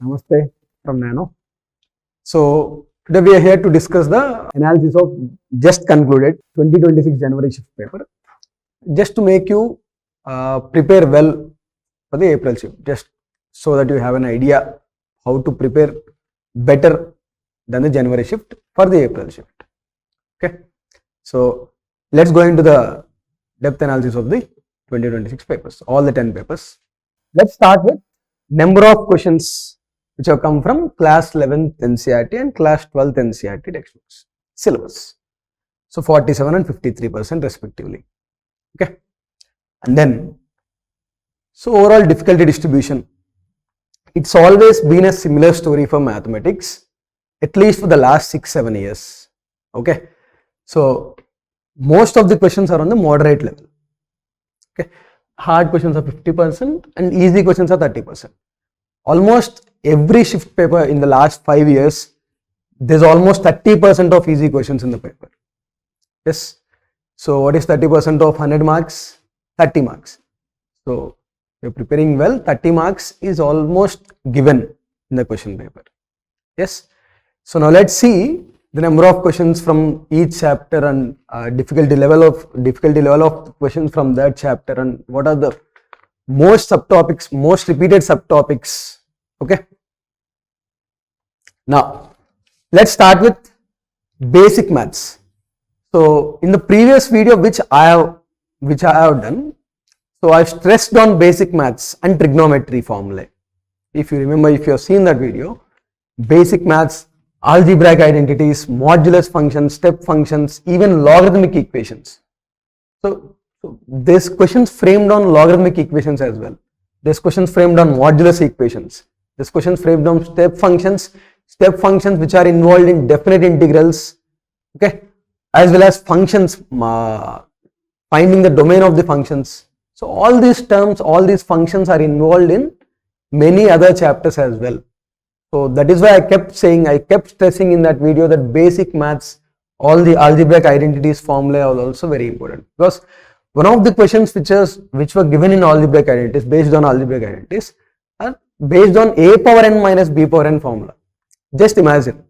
Namaste from NANO. So today we are here to discuss the analysis of just concluded 2026 January shift paper, just to make you prepare well for the April shift, just so that you have an idea how to prepare better than the January shift for the April shift. Okay, so let's go into the depth analysis of the 2026 papers, all the 10 papers. Let's start with number of questions which have come from class 11th NCERT and class 12th NCERT textbooks, syllabus. So 47 and 53% respectively. Okay, and then so overall difficulty distribution. It's always been a similar story for mathematics, at least for the last 6-7 years. Okay, so most of the questions are on the moderate level. Okay, hard questions are 50% and easy questions are 30%. Almost every shift paper in the last 5 years, there's almost 30% of easy questions in the paper. Yes. So what is 30% of 100 marks? 30 marks. So you're preparing well, 30 marks is almost given in the question paper. Yes. So now let's see the number of questions from each chapter and difficulty level of questions from that chapter, and what are the most subtopics, most repeated subtopics. Okay. Now let's start with basic maths. So in the previous video which I have done, so I stressed on basic maths and trigonometry formulae. If you remember, if you have seen that video, basic maths, algebraic identities, modulus functions, step functions, even logarithmic equations. So there's questions framed on logarithmic equations as well. There's questions framed on modulus equations. There's questions framed on step functions which are involved in definite integrals, okay, as well as functions, finding the domain of the functions. So all these terms, all these functions are involved in many other chapters as well. So that is why I kept stressing in that video that basic maths, all the algebraic identities formulae are also very important, because one of the questions which were given in algebraic identities, based on algebraic identities, are based on a power n minus b power n formula. Just imagine,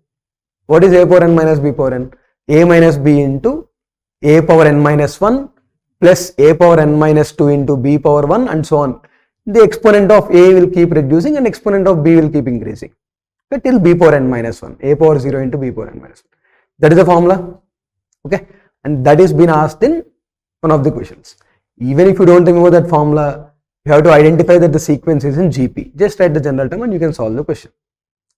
what is a power n minus b power n? A minus b into a power n minus 1 plus a power n minus 2 into b power 1 and so on. The exponent of a will keep reducing and exponent of b will keep increasing, okay, till b power n minus 1, a power 0 into b power n minus 1. That is the formula, okay, and that is been asked in one of the questions. Even if you don't remember that formula, you have to identify that the sequence is in GP. Just write the general term and you can solve the question.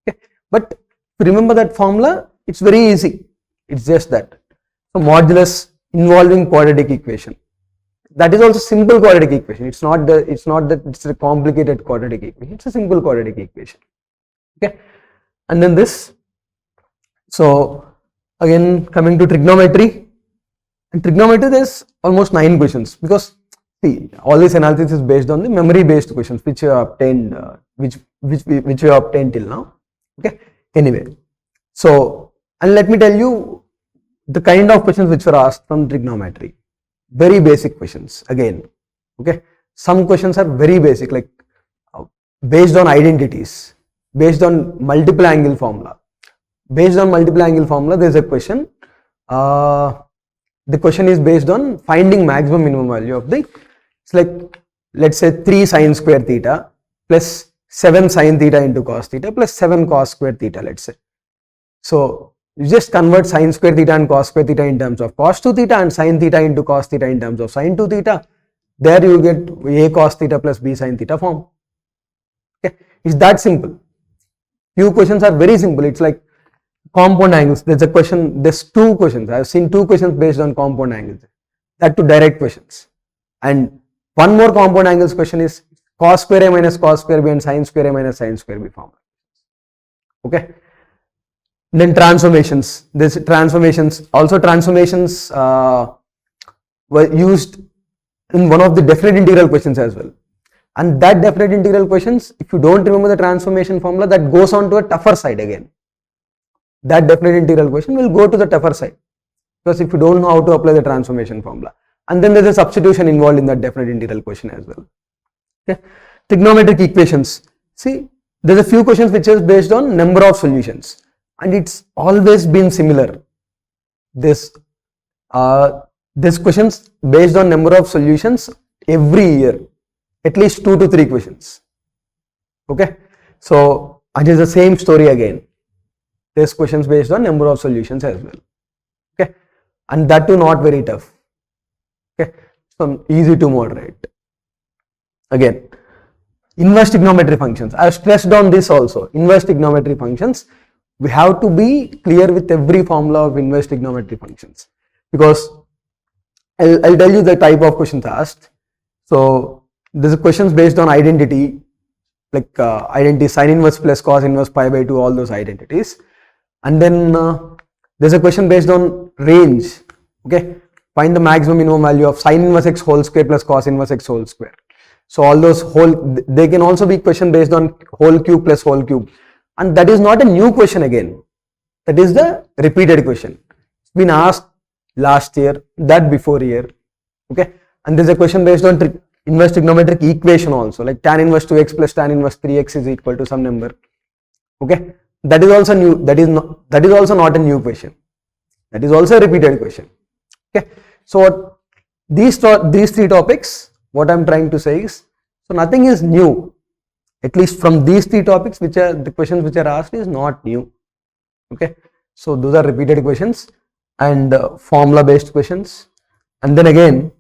Okay, but to remember that formula, it's very easy. It's just that. So modulus involving quadratic equation. That is also simple quadratic equation. It's not that it's a complicated quadratic equation. It's a simple quadratic equation. Okay, and then this. So again, coming to trigonometry. In trigonometry, there's almost 9 questions, because see, all this analysis is based on the memory based questions which you have obtained, which you have obtained till now. Okay, anyway, so, and let me tell you the kind of questions which were asked from trigonometry. Very basic questions again. Okay, some questions are very basic, like based on identities, based on multiple angle formula. Based on multiple angle formula, there is a question. The question is based on finding maximum minimum value of the, it's like, let's say 3 sin square theta plus 7 sin theta into cos theta plus 7 cos square theta, let's say. So you just convert sin square theta and cos square theta in terms of cos 2 theta and sin theta into cos theta in terms of sin 2 theta. There you get a cos theta plus b sin theta form. Okay, it's that simple. Few questions are very simple. It's like compound angles. There's a question, there's 2 questions. I've seen 2 questions based on compound angles. That to direct questions. And one more compound angles question is cos square a minus cos square b and sin square a minus sin square b formula. Okay. Then transformations. This transformations, also transformations were used in one of the definite integral questions as well. And that definite integral questions, if you don't remember the transformation formula, that goes on to a tougher side again. That definite integral question will go to the tougher side, because if you don't know how to apply the transformation formula, and then there's a substitution involved in that definite integral question as well. Okay. Trigonometric equations. See, there's a few questions which is based on number of solutions, and it's always been similar. This questions based on number of solutions every year, at least 2 to 3 questions. Okay, so it is the same story again. There's questions based on number of solutions as well. Okay, and that too not very tough. Okay, so easy to moderate. Again, inverse trigonometry functions. I have stressed on this also. Inverse trigonometry functions. We have to be clear with every formula of inverse trigonometry functions, because I'll tell you the type of questions asked. So there's questions based on identity, like identity sin inverse plus cos inverse pi by 2, all those identities. And then there's a question based on range. Okay, find the maximum minimum value of sin inverse x whole square plus cos inverse x whole square. So all those they can also be question based on whole cube plus whole cube, and that is not a new question again. That is the repeated question. It's been asked last year, that before year. Okay, and there's a question based on inverse trigonometric equation also, like tan inverse 2x plus tan inverse 3x is equal to some number. Okay, that is also new. That is also not a new question. That is also a repeated question. Okay, so these 3 topics, what I'm trying to say is, so nothing is new. At least from these 3 topics, which are the questions which are asked, is not new. Okay, so those are repeated questions and formula based questions, and then again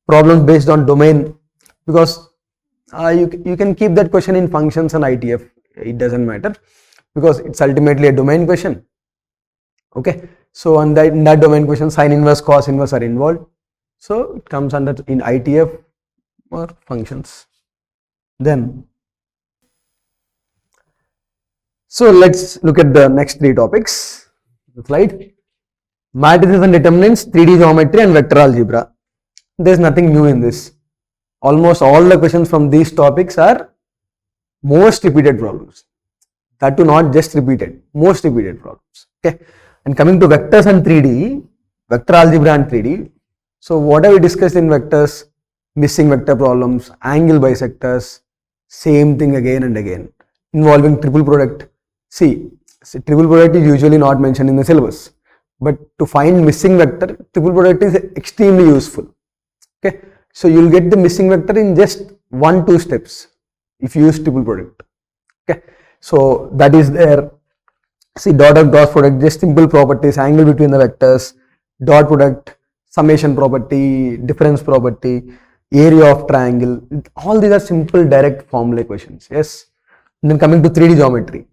problems based on domain, because you can keep that question in functions and ITF, it doesn't matter, because it's ultimately a domain question. Okay, so in that domain question, sin inverse, cos inverse are involved, so it comes under in ITF or functions. Then, so let's look at the next 3 topics. The slide: matrices and determinants, 3D geometry and vector algebra. There is nothing new in this. Almost all the questions from these topics are most repeated problems. That too not just repeated, most repeated problems. Okay, and coming to vectors and 3D, vector algebra and 3D. So what have we discussed in vectors? Missing vector problems, angle bisectors, same thing again and again, involving triple product. See, triple product is usually not mentioned in the syllabus, but to find missing vector, triple product is extremely useful. Okay, so you'll get the missing vector in just 1-2 steps if you use triple product. Okay, so that is there. See, dot of cross product, just simple properties, angle between the vectors, dot product, summation property, difference property, area of triangle, all these are simple direct formula questions. Yes, and then coming to 3D geometry,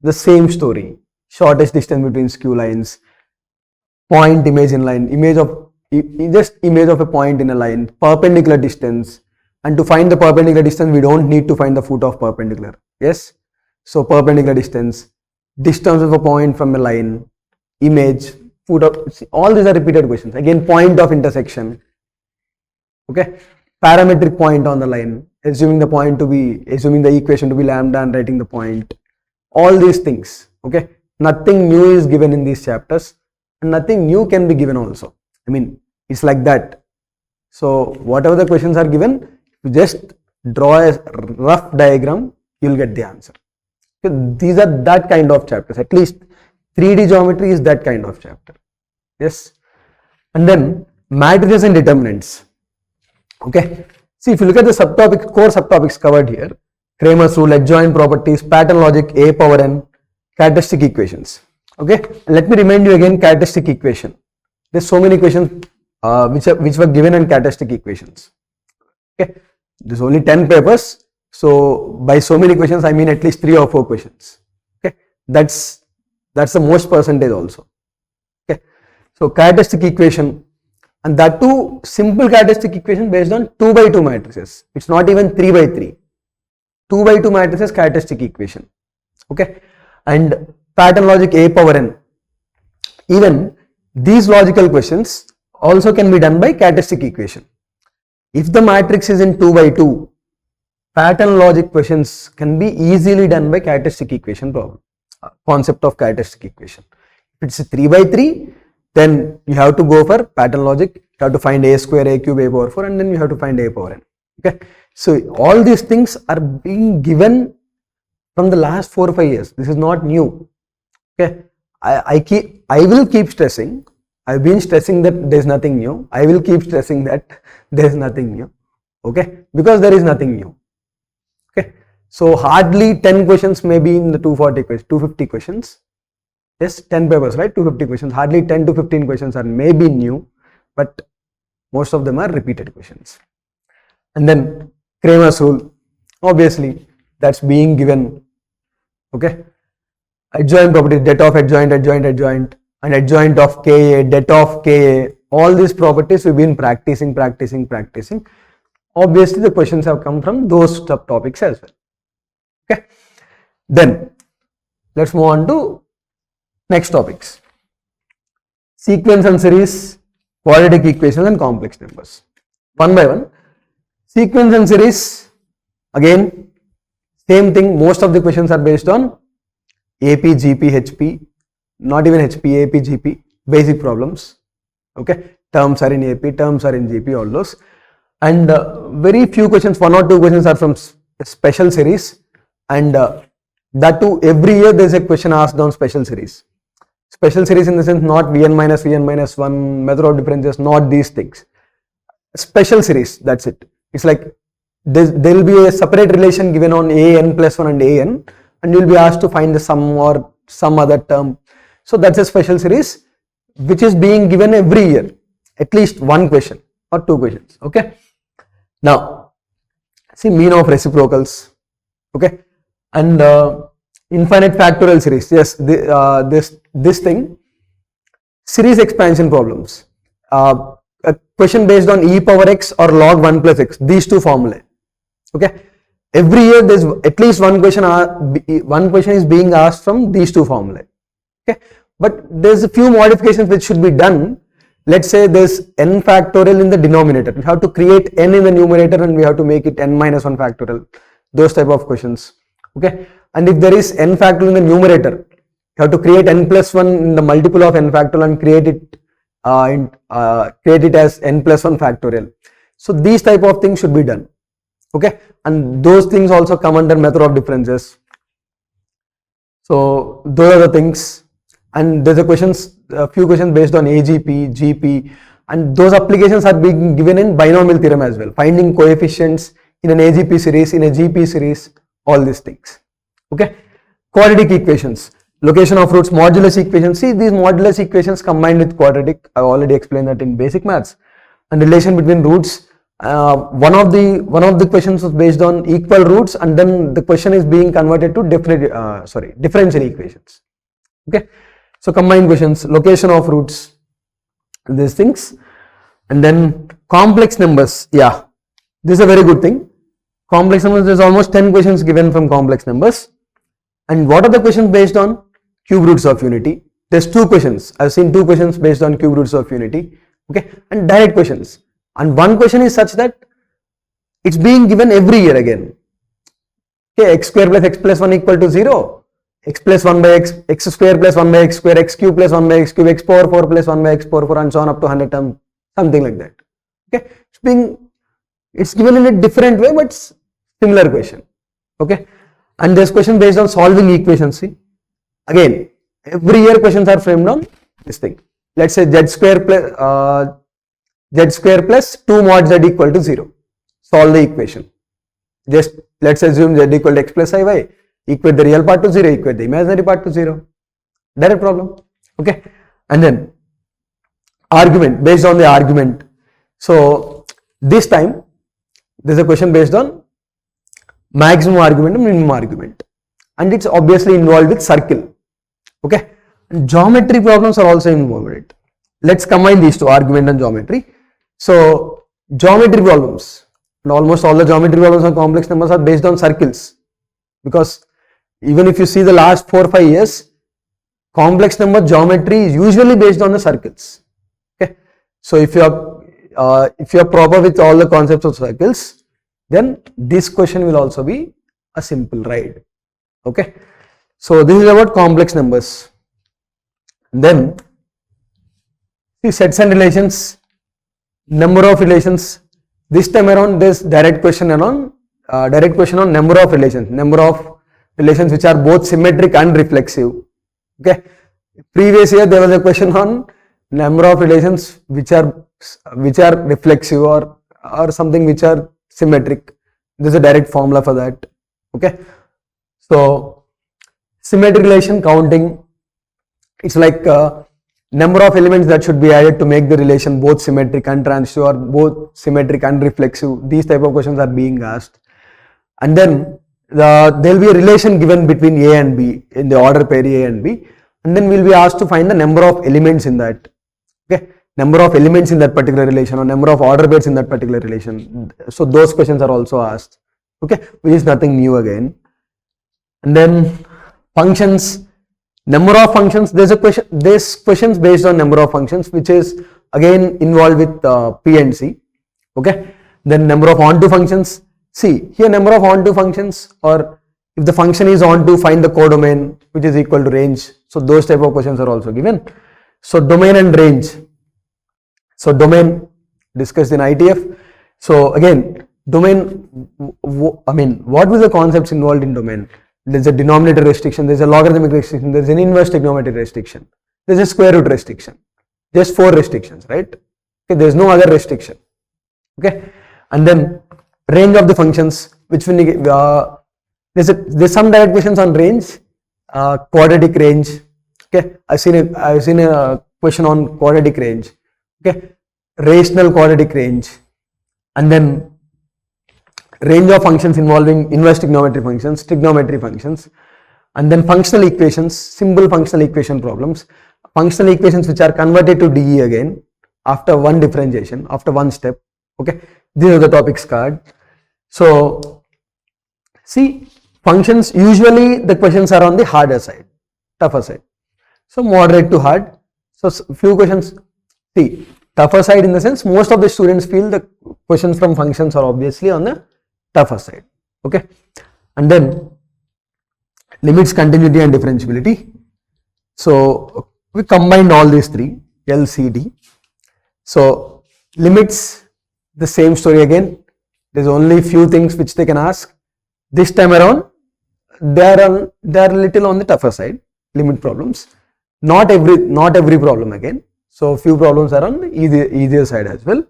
the same story, shortest distance between skew lines, point image in line, image of a point in a line, perpendicular distance, and to find the perpendicular distance we don't need to find the foot of perpendicular. Yes, so perpendicular distance, distance of a point from a line, image, foot of, all these are repeated questions. Again, point of intersection. Okay, parametric point on the line, assuming the equation to be lambda and writing the point, all these things. Okay, nothing new is given in these chapters, and nothing new can be given also. I mean, it's like that. So whatever the questions are given, you just draw a rough diagram, you'll get the answer. Okay, these are that kind of chapters. At least 3D geometry is that kind of chapter. Yes, and then matrices and determinants. Okay, see, if you look at the subtopic, core subtopics covered here: Kramer's rule, adjoint properties, pattern logic, a power n, characteristic equations. Okay, let me remind you again, characteristic equation. There's so many questions which were given in characteristic equations. Okay, there's only 10 papers, so by so many questions I mean at least 3 or 4 questions. Okay, that's the most percentage also. Okay, so characteristic equation, and that too simple characteristic equation based on 2 by 2 matrices. It's not even 3 by 3. 2 by 2 matrices characteristic equation. Okay, and pattern logic, a power n. Even these logical questions also can be done by characteristic equation. If the matrix is in 2 by 2, pattern logic questions can be easily done by characteristic equation problem, concept of characteristic equation. If it's a 3 by 3, then you have to go for pattern logic. You have to find a square, a cube, a power 4, and then you have to find a power n. Okay, so all these things are being given from the last 4 or 5 years. This is not new. Okay, I will keep stressing. I've been stressing that there is nothing new. I will keep stressing that there is nothing new. Okay, because there is nothing new. Okay, so hardly 10 questions may be in the 240 questions, 250 questions. Yes, 10 papers, right? 250 questions. Hardly 10 to 15 questions are maybe new, but most of them are repeated questions. And then Kramer's rule, obviously that's being given. Okay, adjoint property, det of adjoint, and adjoint of Ka, det of Ka, all these properties we've been practicing. Obviously the questions have come from those subtopics as well. Okay, then let's move on to next topics. Sequence and series, quadratic equations and complex numbers. One by one. Sequence and series, again same thing. Most of the questions are based on AP, GP, HP, not even HP, AP, GP, basic problems. Okay, terms are in AP, terms are in GP, all those. And very few questions, 1 or 2 questions are from special series, and that too every year there is a question asked on special series. Special series in the sense not Vn minus 1, method of differences, not these things. Special series, that's it. It's like there will be a separate relation given on an plus 1 and an, and you will be asked to find the sum or some other term. So that's a special series which is being given every year, at least 1 question or 2 questions. Okay, now see mean of reciprocals. Okay, and infinite factorial series. Yes, this thing, series expansion problems. A question based on e power x or log 1 plus x, these two formulae. Okay, every year there's at least one question is being asked from these two formulae. Okay, but there's a few modifications which should be done. Let's say there's n factorial in the denominator. We have to create n in the numerator and we have to make it n minus 1 factorial. Those type of questions. Okay, and if there is n factorial in the numerator, you have to create n plus 1 in the multiple of n factorial and create it as n plus 1 factorial. So these type of things should be done. Okay, and those things also come under method of differences. So those are the things, and there's a few questions based on AGP, GP, and those applications are being given in binomial theorem as well, finding coefficients in an AGP series, in a GP series, all these things. Okay, quadratic equations, location of roots, modulus equations. See, these modulus equations combined with quadratic, I already explained that in basic maths, and relation between roots. One of the questions was based on equal roots, and then the question is being converted to differential equations. Okay, so combined questions, location of roots, these things, and then complex numbers. Yeah, this is a very good thing. Complex numbers, there's almost 10 questions given from complex numbers. And what are the questions based on? Cube roots of unity. There's 2 questions. I've seen 2 questions based on cube roots of unity. Okay, and direct questions. And one question is such that it's being given every year again. Okay, x square plus x plus 1 equal to 0. X plus 1 by x, x square plus 1 by x square, x cube plus 1 by x cube, x power 4 plus 1 by x power 4, and so on up to 100 term, something like that. Okay, it's given in a different way, but similar question. Okay, and there's question based on solving equations. See, again, every year questions are framed on this thing. Let's say z square plus 2 mod z equal to 0. Solve the equation. Just let's assume z equal to x plus iy. Equate the real part to 0, equate the imaginary part to 0. Direct problem. Okay, and then argument, based on the argument. So this time there's a question based on maximum argument and minimum argument, and it's obviously involved with circle. Okay, and geometry problems are also involved. Let's combine these two, argument and geometry. So geometry problems, and almost all the geometry problems on complex numbers are based on circles, because even if you see the last 4 or 5 years, complex number geometry is usually based on the circles. Okay, so if you are proper with all the concepts of circles, then this question will also be a simple ride. Okay, so this is about complex numbers. Then see sets and relations, number of relations. This time around there's direct question on number of relations, number of relations which are both symmetric and reflexive. Okay, previous year there was a question on number of relations which are reflexive or something which are symmetric. There is a direct formula for that. Okay, so symmetry relation counting, it's like number of elements that should be added to make the relation both symmetric and transitive or both symmetric and reflexive. These type of questions are being asked. And then there will be a relation given between A and B in the order pair A and B, and then we will be asked to find the number of elements in that. Okay, number of elements in that particular relation or number of order pairs in that particular relation. So those questions are also asked. Okay, which is nothing new again. And then functions, number of functions. There's questions based on number of functions, which is again involved with P and C. Okay, then number of onto functions. See here, number of onto functions, or if the function is onto, find the codomain which is equal to range. So those type of questions are also given. So domain and range. So domain discussed in ITF. So again, domain, I mean, what were the concepts involved in domain? There is a denominator restriction, there is a logarithmic restriction, there is an inverse trigonometric restriction, there is a square root restriction. Just 4 restrictions, right? Okay, there is no other restriction. Okay, and then range of the functions, which will there's some direct questions on range, quadratic range. Okay, I've seen a question on quadratic range. Okay, rational quadratic range, and then range of functions involving inverse trigonometry functions, and then functional equations, simple functional equation problems, functional equations which are converted to DE again after one differentiation, after one step. Okay, these are the topics card. So see, functions, usually the questions are on the harder side, tougher side. So moderate to hard. So few questions, see, tougher side in the sense most of the students feel the questions from functions are obviously on the tougher side. Okay, and then limits, continuity and differentiability. So we combined all these three, LCD. So limits, the same story again. There's only few things which they can ask. This time around they are a little on the tougher side, limit problems. Not every problem again. So few problems are on the easier side as well.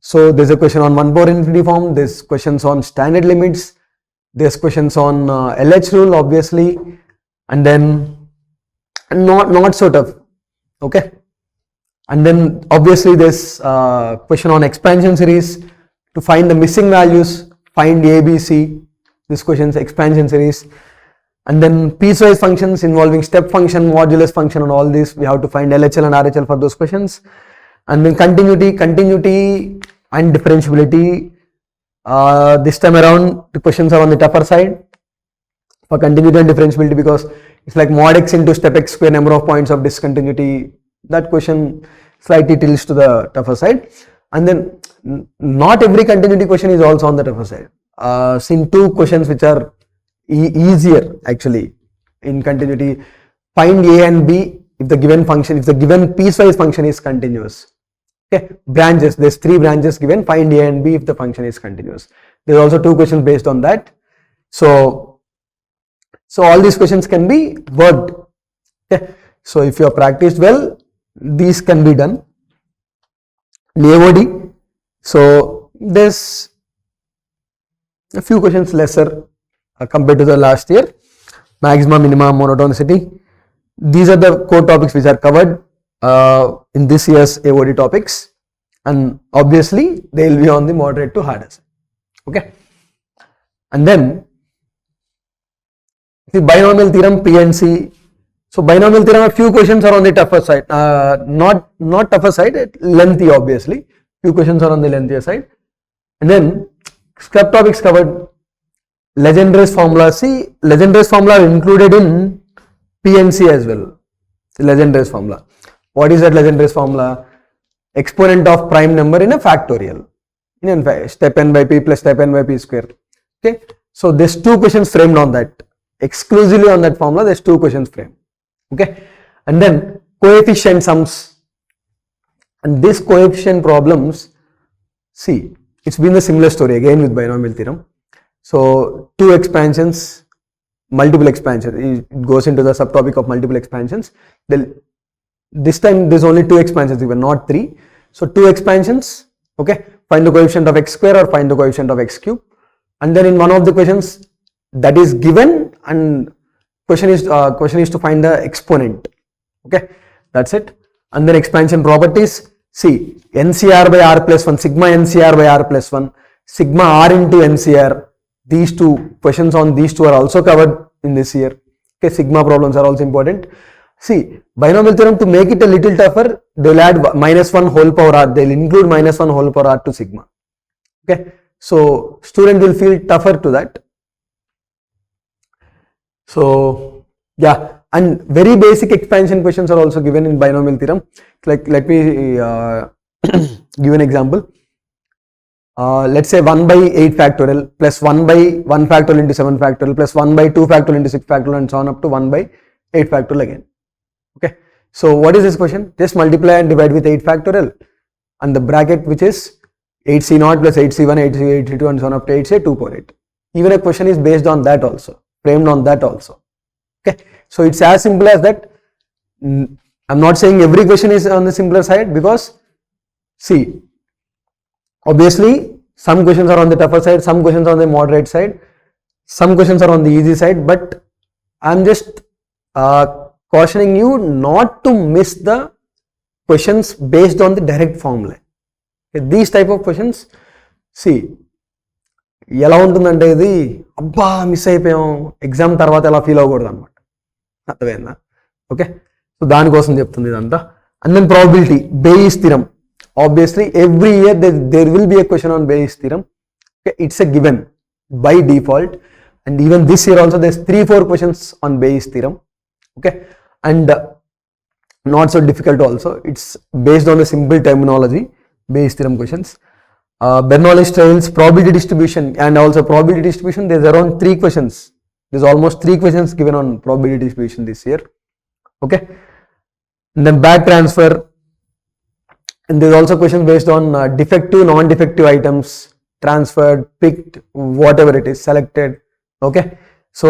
So there's a question on 1 power infinity form, there's questions on standard limits, there's questions on LH rule obviously, and then not so tough. Okay, and then obviously there's question on expansion series, to find the missing values, find ABC, this question's expansion series, and then piecewise functions involving step function, modulus function and all this, we have to find LHL and RHL for those questions. And then continuity and differentiability, this time around the questions are on the tougher side for continuity and differentiability, because it's like mod x into step x square, number of points of discontinuity. That question slightly tilts to the tougher side. And then not every continuity question is also on the tougher side. Seen 2 questions which are easier actually in continuity. Find A and B if the given function, if the given piecewise function is continuous. Okay, branches, there's 3 branches given, find A and B if the function is continuous. There's also 2 questions based on that. So all these questions can be worked. Okay, so if you have practiced well, these can be done. AOD, so there's a few questions lesser compared to the last year. Maxima, minima, monotonicity. These are the core topics which are covered in this year's AOD topics, and obviously they will be on the moderate to harder side. Okay, and then the binomial theorem, P and C. So binomial theorem, a few questions are on the tougher side, not tougher side, lengthy obviously. Few questions are on the lengthier side. And then step topics covered. Legendre's formula. See, Legendre's formula are included in P and C as well. Legendre's formula. What is that Legendre's formula? Exponent of prime number in a factorial. In step n by p plus step n by p square. Okay. So there's 2 questions framed on that. Exclusively on that formula, there's 2 questions framed. Okay, and then coefficient sums, and these coefficient problems, see, it's been a similar story again with binomial theorem. So 2 expansions, multiple expansions. It goes into the subtopic of multiple expansions. This time there's only 2 expansions given, not 3. So 2 expansions, okay, find the coefficient of x square or find the coefficient of x cube. And then in one of the questions that is given, and question is to find the exponent. Okay, that's it. And then expansion properties. See, NCR by R plus 1, sigma NCR by R plus 1, sigma R into NCR. These 2 questions on these 2 are also covered in this year. Okay, sigma problems are also important. See, binomial theorem, to make it a little tougher, they will add minus 1 whole power R. They will include minus 1 whole power R to sigma. Okay, so student will feel tougher to that. So yeah, and very basic expansion questions are also given in binomial theorem. Like, let me give an example. Let's say 1 by 8 factorial plus 1 by 1 factorial into 7 factorial plus 1 by 2 factorial into 6 factorial and so on up to 1 by 8 factorial again. Okay, so what is this question? Just multiply and divide with 8 factorial and the bracket which is 8c0 plus 8c1, 8c2, 8c2 and so on up to 8c, 2 power 8. Even a question is based on that also, framed on that also. Okay, so it's as simple as that. I'm not saying every question is on the simpler side, because see, obviously some questions are on the tougher side, some questions are on the moderate side, some questions are on the easy side, but I'm just cautioning you not to miss the questions based on the direct formula. Okay, these type of questions, see, ఎలా ఉంటుందంటే ఇది అబ్బా miss అయిపోయాం exam తర్వాత ఎలా feel అవ్వకూడదు అనమాట, అర్థమైందా? ఓకే, సో దానికోసం చెప్తుంది ఇదంతా. And then probability, Bayes theorem. Obviously every year there will be a question on Bayes theorem. Okay, it's a given by default, and even this year also there's 3-4 questions on Bayes theorem. Okay, and not so difficult also. It's based on the simple terminology, Bayes theorem questions. Bernoulli's trials, probability distribution, and also probability distribution, there's around 3 questions. There's almost 3 questions given on probability distribution this year. Okay, and then back transfer. And there's also questions based on defective, non-defective items, transferred, picked, whatever it is, selected. Okay, so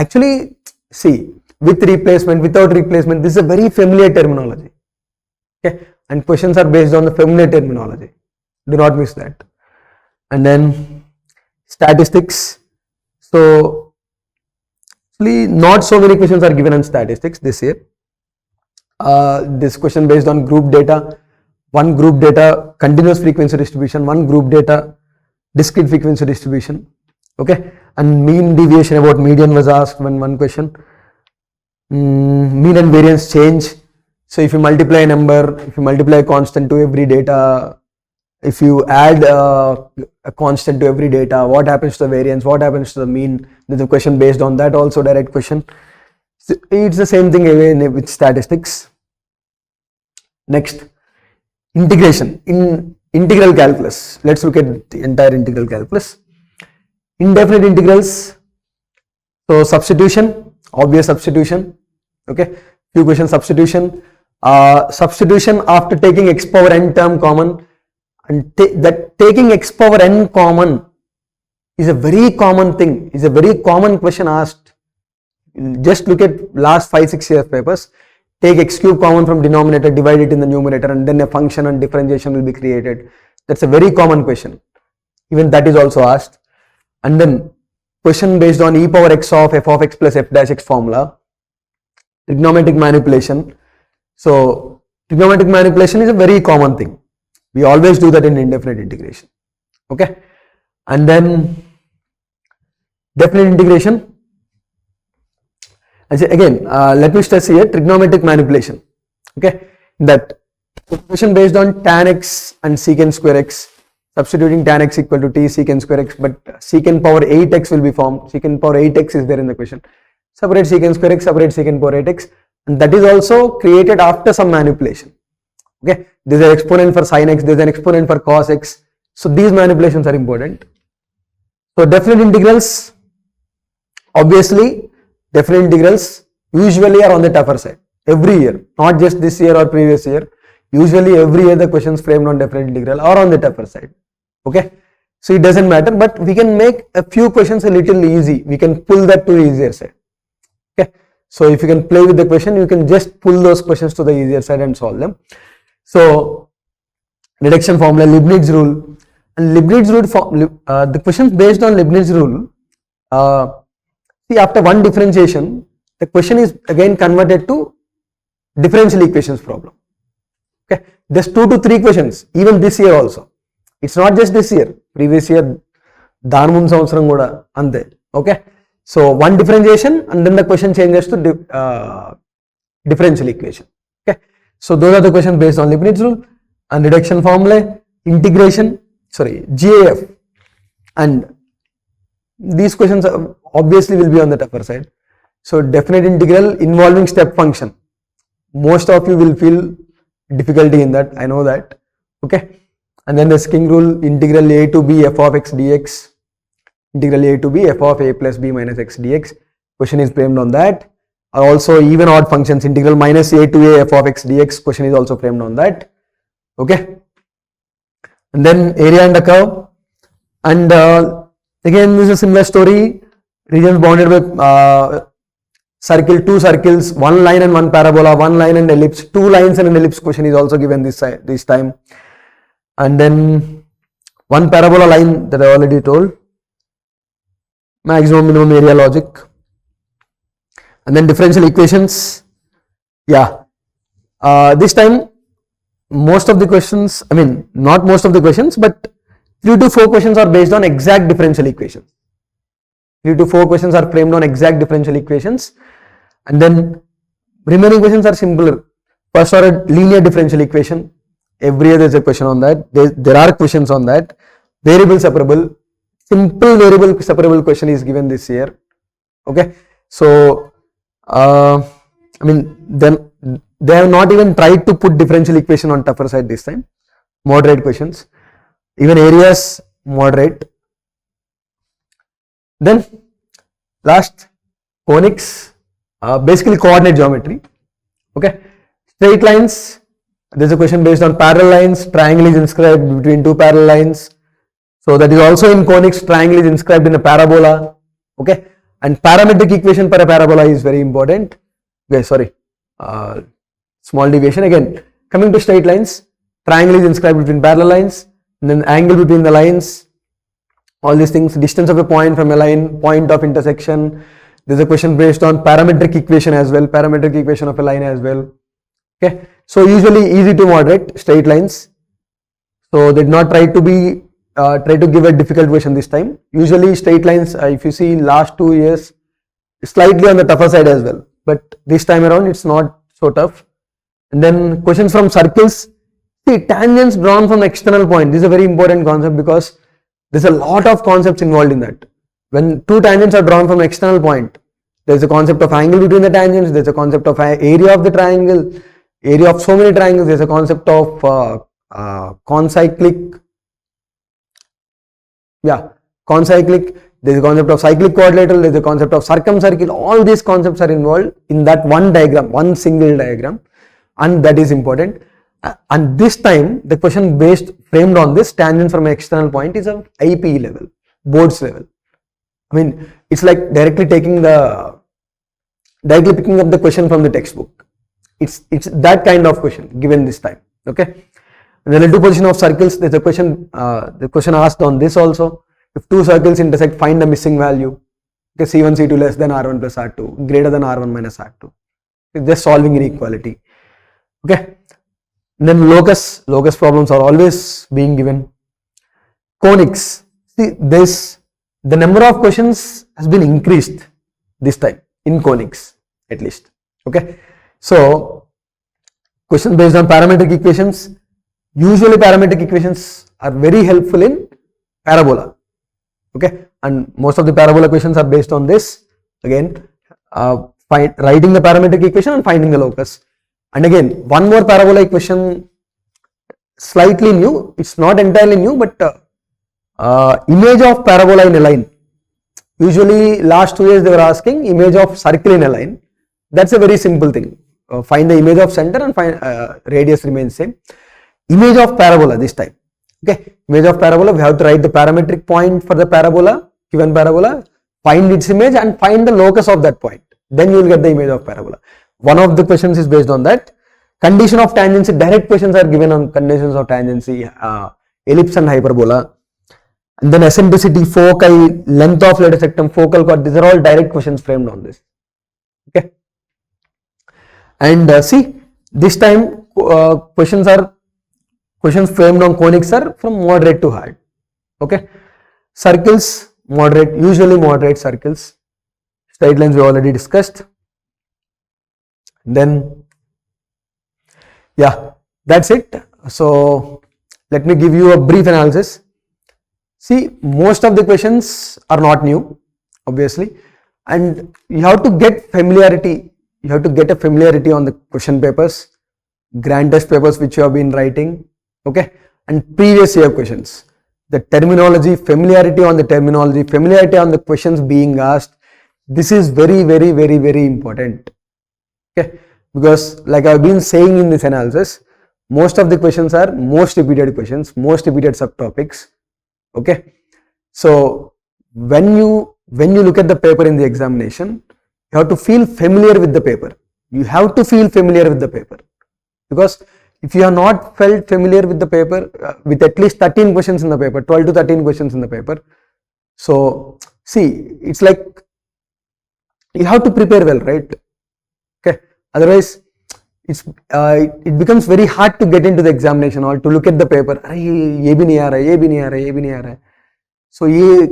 actually, see, with replacement, without replacement, this is a very familiar terminology. Okay, and questions are based on the familiar terminology. Do not miss that. And then statistics. So actually, not so many questions are given on statistics this year. This question based on group data, one group data continuous frequency distribution, one group data discrete frequency distribution. Okay, and mean deviation about median was asked one question. Mean and variance change. So if you multiply a number, if you multiply a constant to every data, if you add a constant to every data, what happens to the variance, what happens to the mean? There's a question based on that also, direct question. So it's the same thing again with statistics. Next, integration in integral calculus. Let's look at the entire integral calculus. Indefinite integrals. So substitution, obvious substitution. Okay, few questions substitution. Substitution after taking x power n term common, and that taking x power n common is a very common thing. Is a very common question asked. Just look at last 5-6 years papers. Take x cube common from denominator, divide it in the numerator, and then a function and differentiation will be created. That's a very common question. Even that is also asked. And then question based on e power x of f of x plus f dash x formula. Trigonometric manipulation. So trigonometric manipulation is a very common thing. We always do that in indefinite integration. Okay, and then definite integration. Again, let me stress here, trigonometric manipulation. Okay, that question based on tan x and secant square x, substituting tan x equal to t secant square x, but secant power 8x will be formed. Secant power 8x is there in the question. Separate secant square x, separate secant power 8x, and that is also created after some manipulation. Okay, there's an exponent for sin x, there's an exponent for cos x. So these manipulations are important. So definite integrals, obviously. Definite integrals usually are on the tougher side every year, not just this year or previous year. Usually every year the questions framed on definite integral are on the tougher side. Okay, So it doesn't matter, but we can make a few questions a little easy. We can pull that to the easier side. Okay. So if you can play with the question, you can just pull those questions to the easier side and solve them. So reduction formula, Leibniz rule, and Leibniz rule the questions based on Leibniz rule. See, after one differentiation, the question is again converted to differential equations problem. Okay, there's 2 to 3 questions even this year also. It's not just this year, previous year, Dhanmun Samvatsram kuda ante. Okay, so one differentiation and then the question changes to differential equation. Okay, so those are the questions based on Leibniz rule and reduction formula, integration, GAF, and these questions obviously will be on the tougher side. So definite integral involving step function. Most of you will feel difficulty in that, I know that. Okay, and then the King rule, integral a to b f of x dx, integral a to b f of a plus b minus x dx. Question is framed on that. Also even odd functions, integral minus a to a f of x dx. Question is also framed on that. Okay, and then area under curve, and again this is a similar story. Regions bounded by circle, 2 circles, 1 line and 1 parabola, 1 line and ellipse, 2 lines and an ellipse. Question is also given this time, and then 1 parabola line that I already told, maximum minimum area logic, and then differential equations. Yeah, this time most of the questions, I mean not most of the questions, but 3 to 4 questions are based on exact differential equations. 3 to 4 questions are framed on exact differential equations, and then remaining questions are simpler. First order linear differential equation, every year there is a question on that. There are questions on that. Variable separable, simple variable separable question is given this year. Okay, so I mean then they have not even tried to put differential equation on tougher side this time. Moderate questions, even areas moderate. Then last, conics, basically coordinate geometry. Okay, straight lines, there is a question based on parallel lines. Triangle is inscribed between 2 parallel lines, so that is also in conics. Triangle is inscribed in a parabola. Okay, and parametric equation for a parabola is very important. Okay, small deviation. Again, coming to straight lines, triangle is inscribed between parallel lines, and then angle between the lines, all these things, distance of a point from a line, point of intersection. There is a question based on parametric equation as well, parametric equation of a line as well. Okay, so usually easy to moderate straight lines. So they did not try to give a difficult question this time. Usually straight lines, if you see last 2 years, slightly on the tougher side as well, but this time around it's not so tough. And then questions from circles. See, tangents drawn from external point. This is a very important concept because there's a lot of concepts involved in that. When 2 tangents are drawn from external point, there's a concept of angle between the tangents, there's a concept of area of the triangle, area of so many triangles, there's a concept of concyclic, there's a concept of cyclic quadrilateral, there's a concept of circumcircle. All these concepts are involved in that one diagram, one single diagram, and that is important. And this time the question framed on this tangent from an external point is of IPE level, boards level. I mean, it's like directly picking up the question from the textbook. It's that kind of question given this time. Okay, and the relative position of circles, there's a question, the question asked on this also. If 2 circles intersect, find the missing value. Okay, C1, C2 less than R1 plus R2, greater than R1 minus R2. It's just solving inequality. Okay, and then locus problems are always being given. Conics, see the number of questions has been increased this time in conics at least. Okay, so questions based on parametric equations. Usually parametric equations are very helpful in parabola. Okay, and most of the parabola questions are based on this. Again, writing the parametric equation and finding the locus. And again, one more parabola equation, slightly new. It's not entirely new, but image of parabola in a line. Usually last 2 years they were asking image of circle in a line. That's a very simple thing. Find the image of center and find radius remains same. Image of parabola this time. Okay, image of parabola, we have to write the parametric point for the parabola, given parabola, find its image and find the locus of that point. Then you will get the image of parabola. One of the questions is based on that. Condition of tangency, direct questions are given on conditions of tangency, ellipse and hyperbola. And then eccentricity, foci, length of lateral sectum, focal chord, these are all direct questions framed on this. Okay. And see, this time questions framed on conics are from moderate to hard. Okay. Circles, moderate, usually moderate circles. Straight lines we already discussed. Then, yeah, that's it. So, let me give you a brief analysis. See, most of the questions are not new, obviously, and you have to get familiarity. You have to get a familiarity on the question papers, grand test papers which you have been writing, okay, and previous year questions. The terminology, familiarity on the terminology, familiarity on the questions being asked. This is very, very, very, very important. Okay, because like I've been saying in this analysis, most of the questions are most repeated questions, most repeated subtopics. Okay, so when you look at the paper in the examination, you have to feel familiar with the paper. You have to feel familiar with the paper, because if you are not felt familiar with the paper, with at least 13 questions in the paper, 12 to 13 questions in the paper, so see, it's like you have to prepare well, right? Okay, otherwise it becomes very hard to get into the examination or to look at the paper. ये भी नहीं आ रहा है, ये भी नहीं आ रहा है, ये भी नहीं आ रहा है. So ये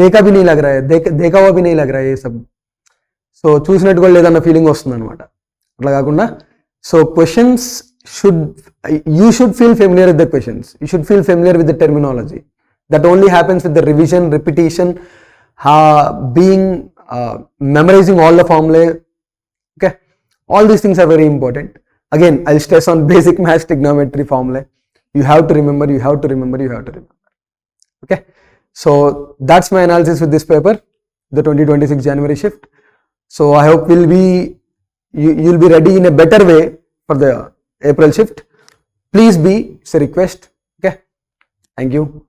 देखा भी नहीं लग रहा है, देखा हुआ भी नहीं लग रहा है ये सब. So చూసినట్టు కూడా లేదన్న ఫీలింగ్ వస్తుంది అనమాట. అట్లా కాకుండా, so questions you should feel familiar with the questions. You should feel familiar with the terminology. That only happens with the revision, repetition, memorizing all the formulae. Okay. All these things are very important. Again, I'll stress on basic maths, trigonometry, formulae. You have to remember, you have to remember, you have to remember. Okay. So that's my analysis with this paper, the 2026 January shift. So I hope you'll be ready in a better way for the April shift. Please be, it's a request. Okay. Thank you.